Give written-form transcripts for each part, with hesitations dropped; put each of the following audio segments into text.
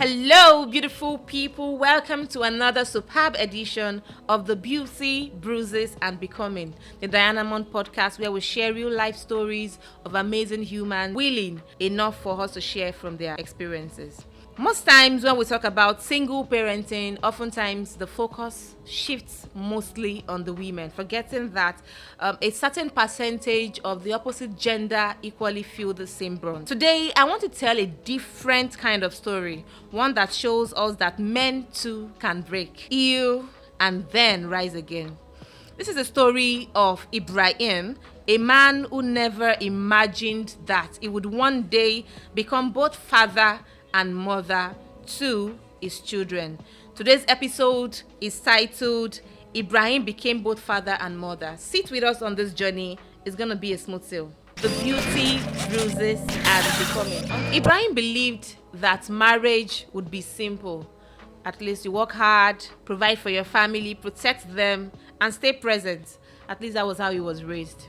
Hello, beautiful people. Welcome to another superb edition of the Beauty, Bruises and Becoming, the Dianamond podcast, where we share real life stories of amazing humans willing enough for us to share from their experiences. Most times when we talk about single parenting, oftentimes the focus shifts mostly on the women, forgetting that a certain percentage of the opposite gender equally feel the same brunt. Today, I want to tell a different kind of story, one that shows us that men too can break, heal, and then rise again. This is a story of Ibrahim, a man who never imagined that he would one day become both father and mother to his children. Today's episode is titled Ibrahim Became Both Father and Mother. Sit with us on this journey. It's going to be a smooth sail. The beauty, bruises, and becoming. Ibrahim believed that marriage would be simple. At least you work hard, provide for your family, protect them, and stay present. At least that was how he was raised.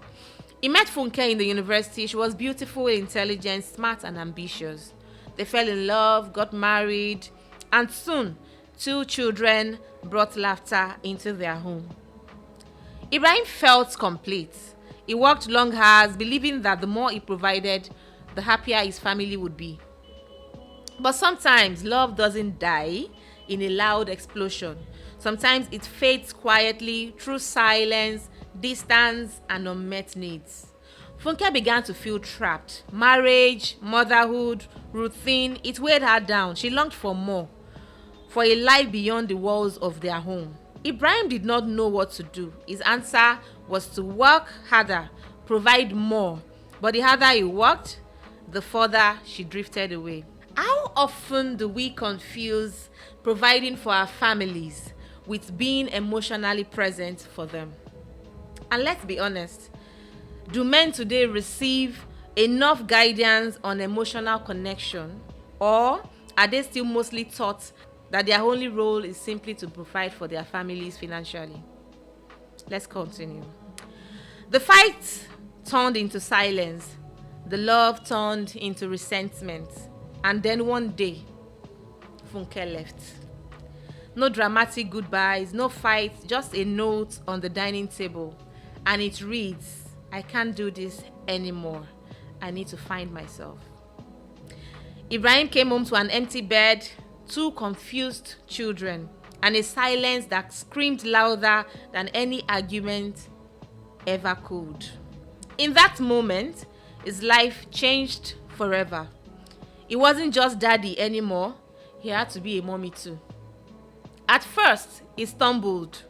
He met Funke in the university. She was beautiful, intelligent, smart, and ambitious. They fell in love, got married, and soon 2 children brought laughter into their home. Ibrahim felt complete. He worked long hours, believing that the more he provided, the happier his family would be. But sometimes love doesn't die in a loud explosion. Sometimes it fades quietly through silence, distance, and unmet needs. Funke began to feel trapped. Marriage, motherhood, routine, it weighed her down. She longed for more, for a life beyond the walls of their home. Ibrahim did not know what to do. His answer was to work harder, provide more. But the harder he worked, the further she drifted away. How often do we confuse providing for our families with being emotionally present for them? And let's be honest, do men today receive enough guidance on emotional connection, or are they still mostly taught that their only role is simply to provide for their families financially? Let's continue. The fight turned into silence. The love turned into resentment. And then one day, Funke left. No dramatic goodbyes, no fight, just a note on the dining table. And it reads, "I can't do this anymore. I need to find myself." Ibrahim came home to an empty bed, 2 confused children, and a silence that screamed louder than any argument ever could. In that moment, his life changed forever. He wasn't just daddy anymore. He had to be a mommy too. At first, he stumbled.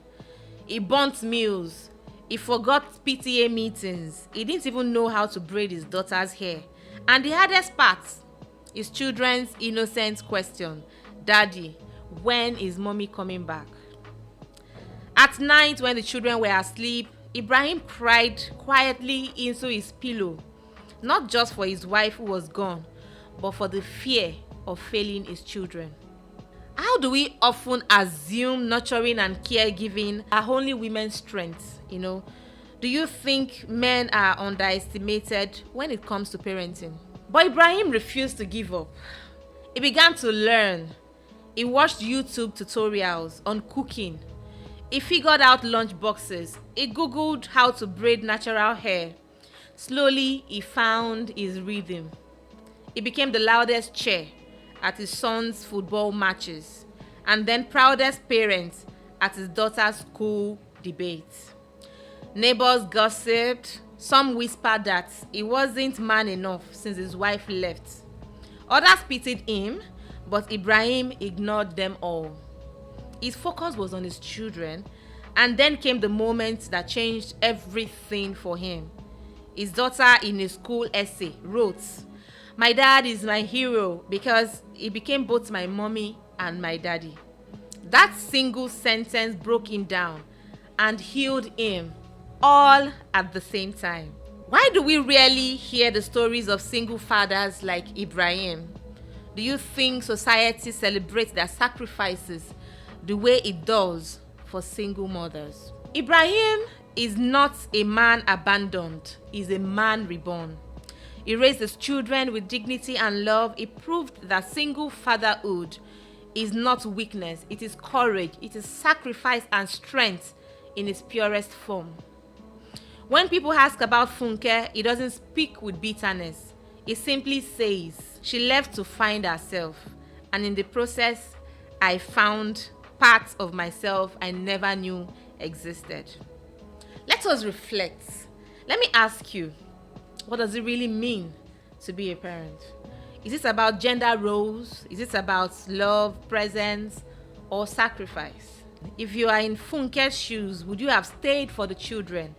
He burnt meals. He forgot PTA meetings. He didn't even know how to braid his daughter's hair. And the hardest part, his children's innocent question, "Daddy, when is mommy coming back?" At night, when the children were asleep, Ibrahim cried quietly into his pillow, not just for his wife who was gone, but for the fear of failing his children. How do we often assume nurturing and caregiving are only women's strengths? Do you think men are underestimated when it comes to parenting? But Ibrahim refused to give up. He began to learn. He watched YouTube tutorials on cooking. He figured out lunch boxes. He Googled how to braid natural hair. Slowly, he found his rhythm. He became the loudest cheer at his son's football matches, and then proudest parent at his daughter's school debates. Neighbors gossiped. Some whispered that he wasn't man enough since his wife left. Others pitied him, but Ibrahim ignored them all. His focus was on his children, and then came the moment that changed everything for him. His daughter, in a school essay, wrote, "My dad is my hero because he became both my mommy and my daddy." That single sentence broke him down and healed him, all at the same time. Why do we rarely hear the stories of single fathers like Ibrahim? Do you think society celebrates their sacrifices the way it does for single mothers? Ibrahim is not a man abandoned, he's a man reborn. He raised his children with dignity and love. He proved that single fatherhood is not weakness. It is courage. It is sacrifice and strength in its purest form. When people ask about Funke, it doesn't speak with bitterness. It simply says, she left to find herself. And in the process, I found parts of myself I never knew existed. Let us reflect. Let me ask you, what does it really mean to be a parent? Is it about gender roles? Is it about love, presence, or sacrifice? If you are in Funke's shoes, would you have stayed for the children?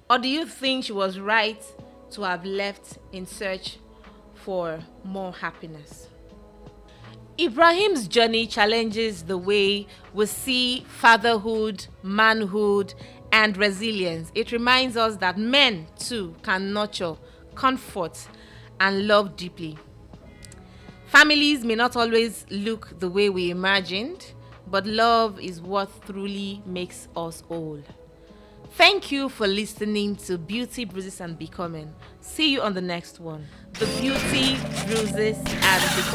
Or do you think she was right to have left in search for more happiness? Ibrahim's journey challenges the way we see fatherhood, manhood, and resilience. It reminds us that men too can nurture, comfort, and love deeply. Families may not always look the way we imagined, but love is what truly makes us whole. Thank you for listening to Beauty, Bruises, and Becoming. See you on the next one. The Beauty, Bruises, and Becoming.